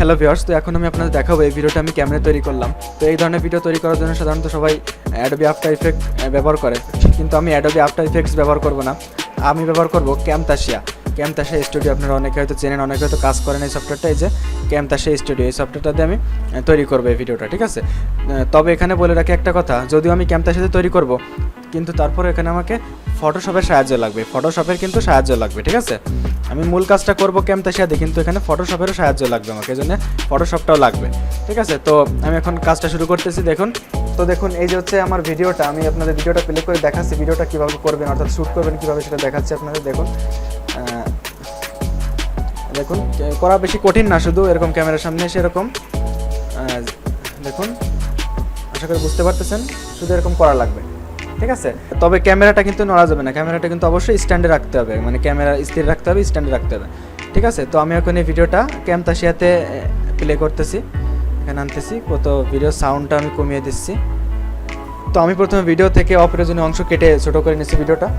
Hello viewers, তো এখন আমি আপনাদের দেখাবো এই ভিডিওটা আমি ক্যামেরা তৈরি করলাম। তো এই ধরনের ভিডিও তৈরি করার জন্য সাধারণত সবাই অ্যাডোবি আফটার ইফেক্ট ব্যবহার করে, কিন্তু আমি অ্যাডোবি আফটার ইফেক্টস ব্যবহার করব না। আমি ব্যবহার করব camtasia স্টুডিও। আপনারা অনেকে হয়তো চেনেন, অনেকে হয়তো কাজ করেন এই সফটওয়্যারটা। এই যে camtasia স্টুডিও, এই সফটওয়্যারটা দিয়ে আমি তৈরি করবো এই ভিডিওটা, ঠিক আছে। তবে এখানে বলে রাখি একটা কথা, যদিও আমি camtasiaতে তৈরি করব, কিন্তু তারপর এখানে আমাকে ফটোশপের সাহায্য লাগবে, ফটোশপের কিন্তু সাহায্য লাগবে, ঠিক আছে। আমি মূল কাজটা করবো camtasia দিয়ে, কিন্তু এখানে ফটোশপেরও সাহায্য লাগবে আমাকে, এই জন্য ফটোশপটাও লাগবে, ঠিক আছে। তো আমি এখন কাজটা শুরু করতেছি। দেখুন, তো দেখুন এই যে হচ্ছে আমার ভিডিওটা, আমি আপনাদের ভিডিওটা প্লে করে দেখাচ্ছি, ভিডিওটা কীভাবে করবেন অর্থাৎ শ্যুট করবেন কীভাবে সেটা দেখাচ্ছি আপনাদের। দেখুন দেখুন করা বেশি কঠিন না, শুধু এরকম ক্যামেরার সামনে এসে এরকম দেখুন, আশা করি বুঝতে পারতেছেন, শুধু এরকম করা লাগবে, ঠিক আছে। তবে ক্যামেরাটা কিন্তু নড়া যাবে না, ক্যামেরাটা কিন্তু অবশ্যই স্ট্যান্ডে রাখতে হবে, মানে ক্যামেরা স্থির রাখতে হবে, স্ট্যান্ডে রাখতে হবে, ঠিক আছে। তো আমি এখন এই ভিডিওটা camtasiaতে প্লে করতেছি, এখানে আনতেছি, কত ভিডিও সাউন্ডটা আমি কমিয়ে দিচ্ছি। তো আমি প্রথমে ভিডিও থেকে অপ্রয়োজনীয় অংশ কেটে ছোটো করে নিচ্ছি ভিডিওটা।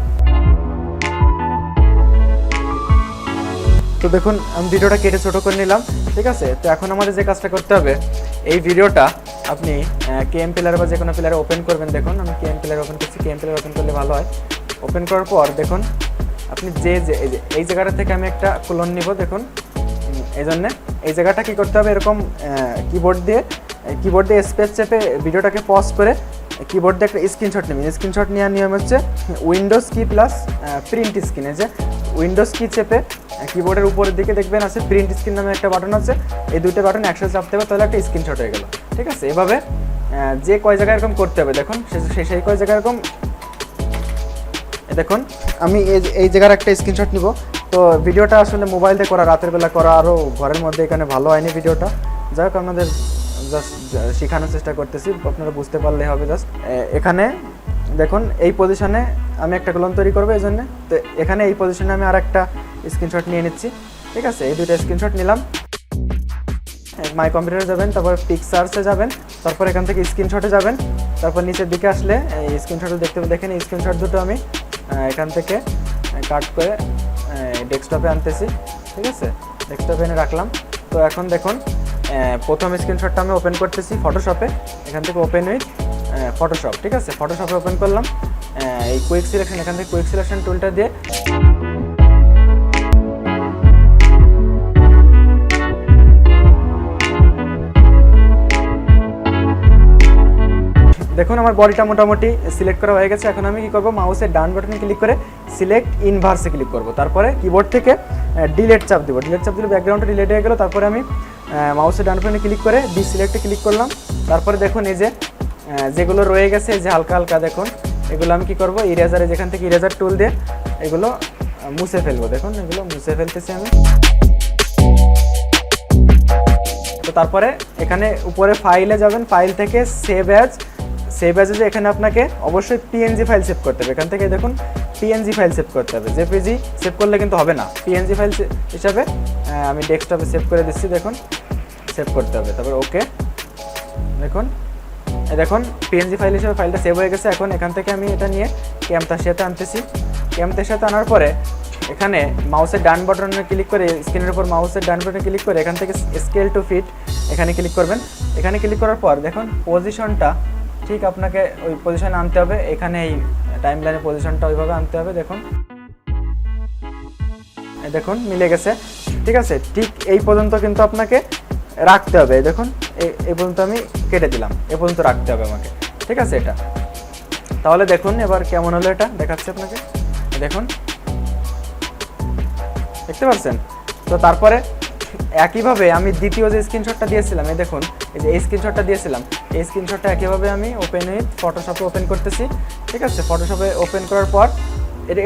তো দেখুন আমি ভিডিওটা কেটে ছোটো করে নিলাম, ঠিক আছে। তো এখন আমাদের যে কাজটা করতে হবে, এই ভিডিওটা আপনি কেএম প্লেয়ার বা যে কোনো প্লেয়ারে ওপেন করবেন। দেখুন আমি কেএম প্লেয়ার ওপেন করছি, কেএম প্লেয়ার ওপেন করলে ভালো হয়। ওপেন করার পর দেখুন আপনি এই জায়গাটা থেকে আমি একটা ক্লোন নিব। দেখুন এই জন্যে এই জায়গাটা কী করতে হবে, এরকম কিবোর্ড দিয়ে স্পেস চেপে ভিডিওটাকে পজ করে কিবোর্ড দিয়ে একটা স্ক্রিনশট নেবেন। স্ক্রিনশট নেওয়ার নিয়ম হচ্ছে উইন্ডোজ কি প্লাস প্রিন্ট স্ক্রিনে, যে উইন্ডোজ কি চেপে কিবোর্ডের উপরের দিকে দেখবেন আছে প্রিন্ট স্ক্রিন নামে একটা বাটন আছে, এই দুইটা বাটন একসাথে চাপতে হবে, তাহলে একটা স্ক্রিনশট হয়ে গেল, ঠিক আছে। এভাবে যে কয় জায়গায় এরকম করতে হবে, দেখুন সেই কয় জায়গায় এরকম। দেখুন আমি এই জায়গার একটা স্ক্রিনশট নিব। তো ভিডিওটা আসলে মোবাইল দিয়ে করা, রাতের বেলা করা, আরও ঘরের মধ্যে এখানে ভালো হয়নি ভিডিওটা। যাই হোক আপনাদের জাস্ট শেখানোর চেষ্টা করতেছি, আপনারা বুঝতে পারলে হবে। জাস্ট এখানে দেখুন এই পজিশনে আমি একটা ক্লোন তৈরি করবো, এই জন্য তো এখানে এই পজিশনে আমি আর একটা স্ক্রিনশট নিয়ে নিচ্ছি, ঠিক আছে। এই দুইটা স্ক্রিনশট নিলাম, মাই কম্পিউটারে যাবেন, তারপর পিকচার্সে যাবেন, তারপর এখান থেকে স্ক্রিনশটে যাবেন, তারপর নিচের দিকে আসলে এই স্ক্রিনশট দেখেন, এই স্ক্রিনশট দুটো আমি এখান থেকে কাট করে ডেস্কটপে আনতেছি, ঠিক আছে। ডেস্কটপে এনে রাখলাম। তো এখন দেখুন প্রথম স্ক্রিনশটটা আমি ওপেন করতেছি ফটোশপে, এখান থেকে ওপেন উইথ ফটোশপ, ঠিক আছে। ফটোশপে ওপেন করলাম, এই কুইক সিলেকশন, এখান থেকে কুইক সিলেকশন টুলটা দিয়ে দেখুন আমার বডিটা মোটামুটি সিলেক্ট করা হয়ে গেছে। এখন আমি কি করব, মাউসের ডান বাটনে ক্লিক করে সিলেক্ট ইনভার্সে ক্লিক করব, তারপরে কিবোর্ড থেকে ডিলেট চাপ দেবো। ডিলেট চাপ দিলে ব্যাকগ্রাউন্ডটা ডিলেট হয়ে গেল। তারপরে আমি মাউসের ডান বাটনে ক্লিক করে ডিসিলেক্টে ক্লিক করলাম। তারপরে দেখুন এই যে যেগুলো রয়ে গেছে, যে হালকা হালকা দেখুন, এগুলো আমি কি করব, ইরেজারে যেখান থেকে ইরেজার টুল দিয়ে এগুলো মুছে ফেলবো। দেখুন এগুলো মুছে ফেলতেছি আমি। তো তারপরে এখানে উপরে ফাইলে যাবেন, ফাইল থেকে সেভ অ্যাজে যে এখানে আপনাকে অবশ্যই পিএনজি ফাইল সেভ করতে হবে। এখান থেকে দেখুন পিএনজি ফাইল সেভ করতে হবে, জেপিজি সেভ করলে কিন্তু হবে না, পিএনজি ফাইল হিসাবে আমি ডেস্কটপে সেভ করে দিচ্ছি। দেখুন সেভ করতে হবে, তারপর ওকে। দেখুন পিএনজি ফাইল হিসেবে ফাইলটা সেভ হয়ে গেছে। এখন এখান থেকে আমি এটা নিয়ে camtasiaতে আনতেছি। camtasiaতে আনার পরে এখানে মাউসের ডান বাটনে ক্লিক করে, স্ক্রিনের উপর মাউসের ডান বাটনে ক্লিক করে এখান থেকে স্কেল টু ফিট এখানে ক্লিক করবেন। এখানে ক্লিক করার পর দেখুন পজিশনটা ঠিক আপনাকে ওই পজিশনে আনতে হবে, এখানে এই টাইম লাইনের পজিশনটা ওইভাবে আনতে হবে। দেখুন মিলে গেছে, ঠিক আছে। ঠিক এই পর্যন্ত কিন্তু আপনাকে রাখতে হবে। দেখুন এই পর্যন্ত আমি কেটে দিলাম, এ পর্যন্ত রাখতে হবে আমাকে, ঠিক আছে। এটা তাহলে দেখুন এবার কেমন হলো, এটা দেখাচ্ছি আপনাকে। দেখুন দেখতে পাচ্ছেন। তো তারপরে একইভাবে আমি দ্বিতীয় যে স্ক্রিনশটটা দিয়েছিলাম, এই দেখুন এই যে এই স্ক্রিনশটটা দিয়েছিলাম, এই স্ক্রিনশটটা একইভাবে আমি ওপেন উইথ ফটোশপে ওপেন করতেছি, ঠিক আছে। ফটোশপে ওপেন করার পর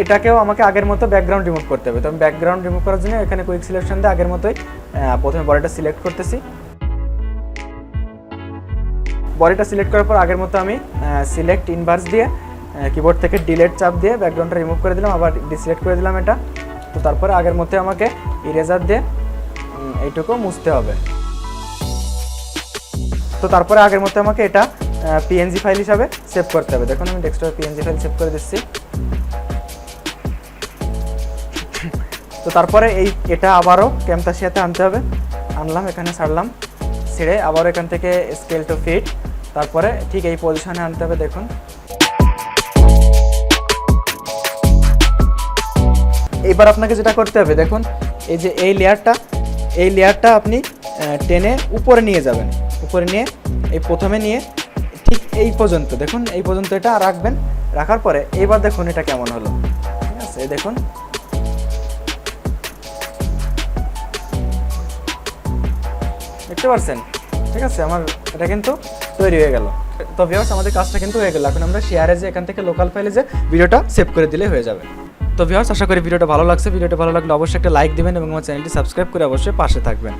এটাকেও আমাকে আগের মতো ব্যাকগ্রাউন্ড রিমুভ করতে হবে। তো আমি ব্যাকগ্রাউন্ড রিমুভ করার জন্য এখানে কুইক সিলেকশন দিয়ে আগের মতোই প্রথমে বডিটা সিলেক্ট করতেছি। বডিটা সিলেক্ট করার পর আগের মতো আমি সিলেক্ট ইনভার্স দিয়ে কিবোর্ড থেকে ডিলেট চাপ দিয়ে ব্যাকগ্রাউন্ডটা রিমুভ করে দিলাম, আবার ডিসিলেক্ট করে দিলাম এটা। তো তারপরে আগের মতো আমাকে ইরেজার দিয়ে এইটুকু মুছতে হবে। তো তারপরে আগের মতো আমাকে এটা পিএনজি ফাইল হিসাবে সেভ করতে হবে। দেখুন আমি ডেস্কটপে পিএনজি ফাইল সেভ করে দিচ্ছি। তো তারপরে এটা আবারও camtasiaতে আনতে হবে। আনলাম, এখানে ছাড়লাম, ছেড়ে আবার এখান থেকে স্কেল টু ফিট, তারপরে ঠিক এই পজিশনে আনতে হবে। দেখুন এইবার আপনাকে যেটা করতে হবে, দেখুন এই যে এই লেয়ারটা আপনি টেনে উপরে নিয়ে যাবেন, উপরে নিয়ে এই প্রথমে নিয়ে ঠিক এই পর্যন্ত, দেখুন এই পর্যন্ত এটা রাখবেন। রাখার পরে এইবার দেখুন এটা কেমন হলো, ঠিক আছে? এই দেখুন দেখতে পাচ্ছেন, ঠিক আছে? আমার এটা কিন্তু তৈরি হয়ে গেল। তো ভিউয়ার্স আমাদের কাজটা কিন্তু হয়ে গেল। এখন আমরা শেয়ারে যে এখান থেকে লোকাল ফাইলে যে ভিডিওটা সেভ করে দিলে হয়ে যাবে। তো ভিউয়ার্স আশা করি ভিডিওটা ভালো লাগছে। ভিডিওটা ভালো লাগলে অবশ্যই একটা লাইক দিবেন এবং আমার চ্যানেলটি সাবস্ক্রাইব করে অবশ্যই পাশে থাকবেন।